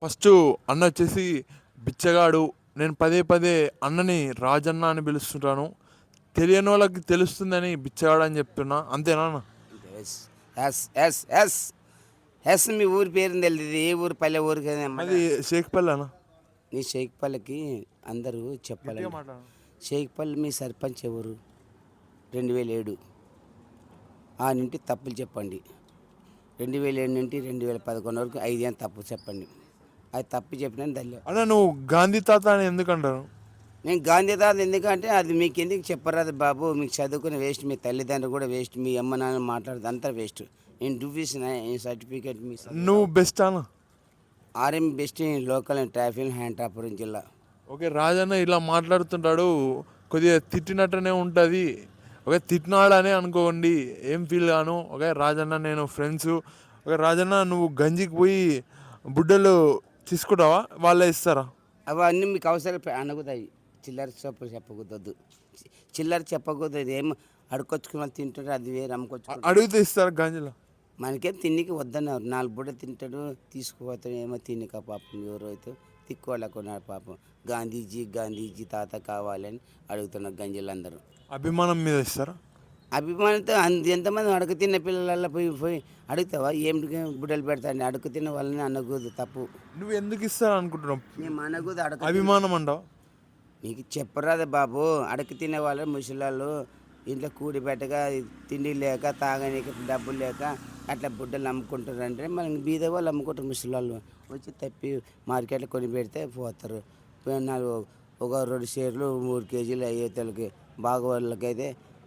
First అన్న వచ్చేసి బిచ్చగాడు. నేను పదే పదే అన్నని రాజన్న అని పిలుస్తుంటాను. తెలియని వాళ్ళకి తెలుస్తుందని బిచ్చగాడు అని చెప్తున్నా. అంతేనా అన్న? Yes yes yes yes yes. మీ ఊరి పేరు తెలియదు, ఏ ఊరు పల్లె ఊరికి అన్నమాట. అది షేక్పల్లి అన్న. మీ షేక్పల్లికి అందరూ గట్టిగా చెప్పాలండి. మాట్లాడు. షేక్పల్లి మీ సర్పంచ్ ఎవరు? 2007 ఆ నుండి తప్పులు చెప్పండి. 2007 నుండి 2011 వరకు 5 ఏళ్ళు తప్పు చెప్పండి. అది తప్పు చెప్పిన దల్యం. అన్న నువ్వు గాంధీ తాత అని ఎందుకు అంటారు? నేను గాంధీ తాత ఎందుకంటే అది మీకు ఎందుకు చెప్పరాదు బాబు. మీకు చదువుకుని వేస్ట్, మీ తల్లిదండ్రులు కూడా వేస్ట్, మీ అమ్మ నాన్న మాట్లాడదు అంతా వేస్ట్. నేను చూపిస్తున్నా ఈ సర్టిఫికేట్ మీ నువ్వు బెస్ట్ అన్న. RM best in local and traffic హ్యాండ్రాపురం జిల్లా. ఓకే, రాజన్న ఇలా మాట్లాడుతుంటాడు, కొద్దిగా తిట్టినట్టునే ఉంటుంది. ఓకే, తిట్టినాడనే అనుకోండి, ఏం ఫీల్ గాను. ఓకే రాజన్న నేను ఫ్రెండ్స్. ఓకే రాజన్న, నువ్వు గంజికి పోయి బుడ్డలు తీసుకుంటావా, వాళ్ళే ఇస్తారా? అవన్నీ మీకు అవసరం అనగుతాయి. చిల్లర చెప్పకూడదు, చిల్లర చెప్పకూడదు. ఏం అడుకొచ్చుకుని వాళ్ళు తింటారు, అది వేరే అమ్ముకొచ్చుకుంటారు. అడిగితే ఇస్తారా గంజిలో? మనకేం తిన్నికి వద్దన్నారు. 4 బుడ్డ తింటాడు, తీసుకుపోతాడు. ఏమో తినక పాపం ఎవరు అయితే తిక్కువాళ్ళకున్నారు పాపం. గాంధీజీ గాంధీజీ తాత కావాలని అడుగుతున్నారు గంజీలు అందరూ. అభిమానం మీద ఇస్తారా? అభిమానంతో ఎంతమంది అడుగు తిన్న పిల్లల పోయి పోయి అడుగుతావా? ఏం బుడ్డలు పెడతాను? అడుగు తిన్న వాళ్ళని అనకూడదు, తప్పు. నువ్వు ఎందుకు ఇస్తారా అనుకుంటున్నావు? మేము అనకూడదు. అభిమానం అంటావు? నీకు చెప్పరాదు బాబు. అడుగు తినే వాళ్ళు ముసలాళ్ళు ఇంట్లో కూడి పెట్టగా తిండి లేక తాగనీకి డబ్బులు లేక అట్లా బుడ్డలు అమ్ముకుంటారంటే మనకి బీద వాళ్ళు అమ్ముకుంటారు. ముసలాళ్ళు వచ్చి తప్పి మార్కెట్లో కొని పెడితే పోతారు. ఒక 2 షేర్లు 3 కేజీలు అయ్యేతలకి బాగా వాళ్ళకైతే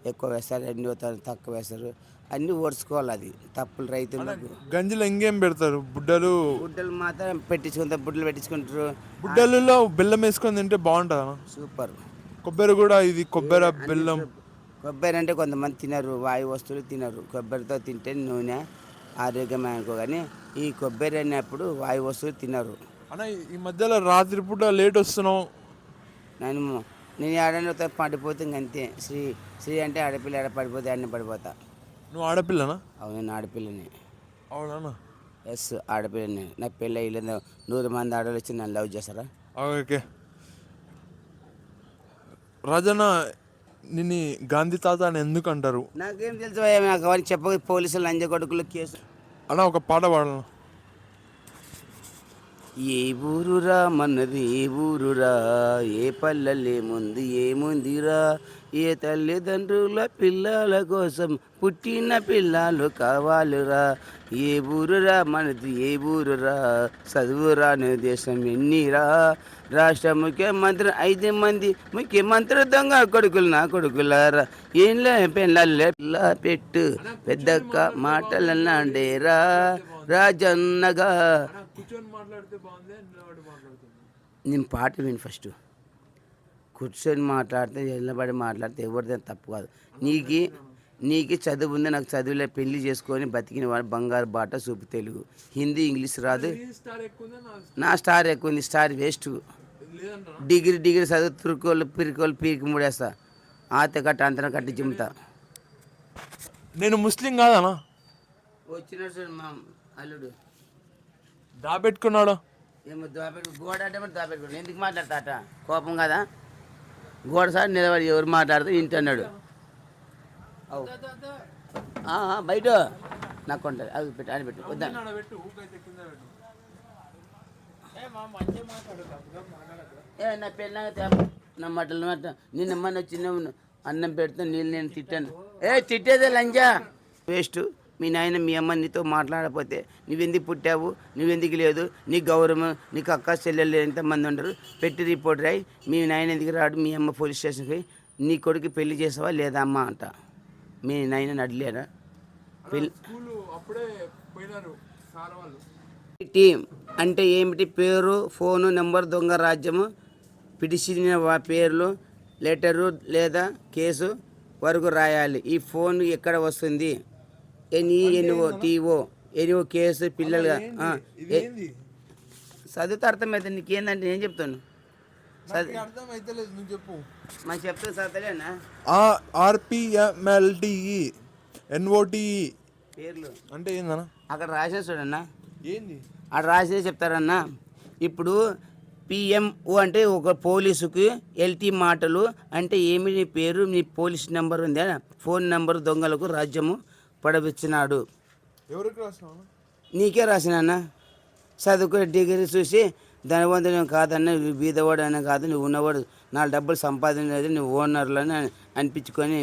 ఎక్కువ వేస్తారు, అన్ని తక్కువ వేస్తారు. అన్నీ ఓడ్చుకోవాలి, అది తప్పులు రైతులకు. గంజిలో ఇంకేం పెడతారు? బుడ్డలు బుడ్డలు మాత్రం పెట్టించుకుంటారు, బుడ్డలు పెట్టించుకుంటారు. బుడ్డలలో బెల్లం వేసుకొని తింటే బాగుంటుందా? సూపర్. కొబ్బరి కూడా, ఇది కొబ్బరి బెల్లం. కొబ్బరి అంటే కొంతమంది తినరు, వాయు వస్తువులు తినరు. కొబ్బరితో తింటే నూనె ఆరోగ్యమే అనుకో, కానీ ఈ కొబ్బరి అనేప్పుడు వాయు వస్తువులు తినరు. అన్న ఈ మధ్యలో రాత్రిపూట లేట్ వస్తున్నావు. నేను ఆడని పడిపోతే ఇంకంతే. శ్రీ శ్రీ అంటే ఆడపిల్ల, ఆడ పడిపోతే ఆడనే పడిపోతా. నువ్వు ఆడపిల్లనా? అవును, నేను ఆడపిల్లని. అవునా? ఎస్, ఆడపిల్లని. నా పెళ్ళి అయ్యలేదు. 100 మంది ఆడవాళ్ళు వచ్చి నన్ను లవ్ చేస్తారా? ఓకే రాజన్న, నిన్ను గాంధీ తాత అని ఎందుకు అంటారు? నాకేం తెలుసు, నాకు అవన్నీ చెప్పక. పోలీసులు లంజ కొడుకులు కేసు. అన్న ఒక పాట పాడను. ఏ ఊరురా మనది, ఏ ఊరురా, ఏ పల్లెలే ముందు ఏముందిరా, ఏ తల్లిదండ్రుల పిల్లల కోసం పుట్టిన పిల్లలు కావాలిరా. ఏ ఊరురా మనది, ఏ ఊరురా, చదువురాని దేశం ఎన్నిరా, రాష్ట్ర ముఖ్యమంత్రి 5 మంది, ముఖ్యమంత్రి దొంగ కొడుకులు నా కొడుకులారా, ఏంలే పెళ్ళల్లే పిల్ల పెట్టు పెద్దక్క మాటలన్నాడేరా రాజన్నగా. నేను పాట విని ఫస్ట్. కూర్చొని మాట్లాడితే, నిలబడి మాట్లాడితే ఎవరిదైనా తప్పు కాదు. నీకు చదువు ఉంది, నాకు చదువులే. పెళ్లి చేసుకొని బతికిన వాడు బంగారు బాట చూపు తెలుగు. హిందీ ఇంగ్లీష్ రాదు. నా స్టార్ ఎక్కువ ఉంది, స్టార్ వేస్ట్. డిగ్రీ చదువు తురుకోళ్ళు పిరికోళ్ళు పీరికి ముడేస్తా. ఆత కట్ట అంతరం కట్టి జిమ్తా. నేను ముస్లిం కాదనా? వచ్చిన మా అల్లుడు దాపెట్టుకున్నాడు. ఏమో గోడ అంటే దాపెట్టుకున్నాడు. ఎందుకు మాట్లాడతాట? కోపం కదా. గోడ సార్ నిలబడి ఎవరు మాట్లాడితే ఇంటన్నాడు. బయట నాకు ఉంటుంది, అది పెట్టి అని పెట్టి వద్దా. నా పెళ్ళ నా మటలు నిన్న మన చిన్న అన్నం పెడితే నీళ్ళు నేను తిట్టాను. తిట్టేదే లంజా వేస్ట్. మీ నాయన మీ అమ్మ నీతో మాట్లాడకపోతే నువ్వెందుకు పుట్టావు, నువ్వెందుకు లేదు, నీ గౌరవం, నీకు అక్క చెల్లెళ్ళు ఎంతమంది ఉండరు, పెట్టి రిపోర్ట్ రాయి. మీ నాయన ఎందుకు రాడు, మీ అమ్మ పోలీస్ స్టేషన్కి, నీ కొడుకు పెళ్లి చేసావా లేదా అమ్మ అంట. మీ నాయన అడిలేరా పెళ్ళి? టీం అంటే ఏమిటి? పేరు, ఫోను నెంబర్, దొంగ రాజ్యము, పిటిచిన పేర్లు, లెటరు లేదా కేసు వరకు రాయాలి. ఈ ఫోన్ ఎక్కడ వస్తుంది? ఎన్ఓ కేసు పిల్లలుగా చదివితే అర్థమవుతుంది. నీకేందంటే నేను చెప్తాను. మాకు చెప్తాను చదవలేనా? RPMLTE NOTE పేర్లు అంటే ఏందన్నా? అక్కడ రాసే చూడన్నా. ఏంది అక్కడ రాసే చెప్తారన్నా. ఇప్పుడు పిఎంఓ అంటే ఒక పోలీసుకి ఎల్టీ మాటలు అంటే ఏమి, నీ పేరు, నీ పోలీస్ నెంబర్ ఉందా, ఫోన్ నెంబర్ దొంగలకు రాజ్యము పడవిచ్చినాడు. ఎవరికి రాసినావు? నీకే రాసినాన్న. చదువుకునే డిగ్రీ చూసి ధనవంతుడు కాదన్న, బీదవాడు అనే కాదు, నువ్వు ఉన్నవాడు, 4 డబ్బులు సంపాదించేది నువ్వు ఓనర్లని అనిపించుకొని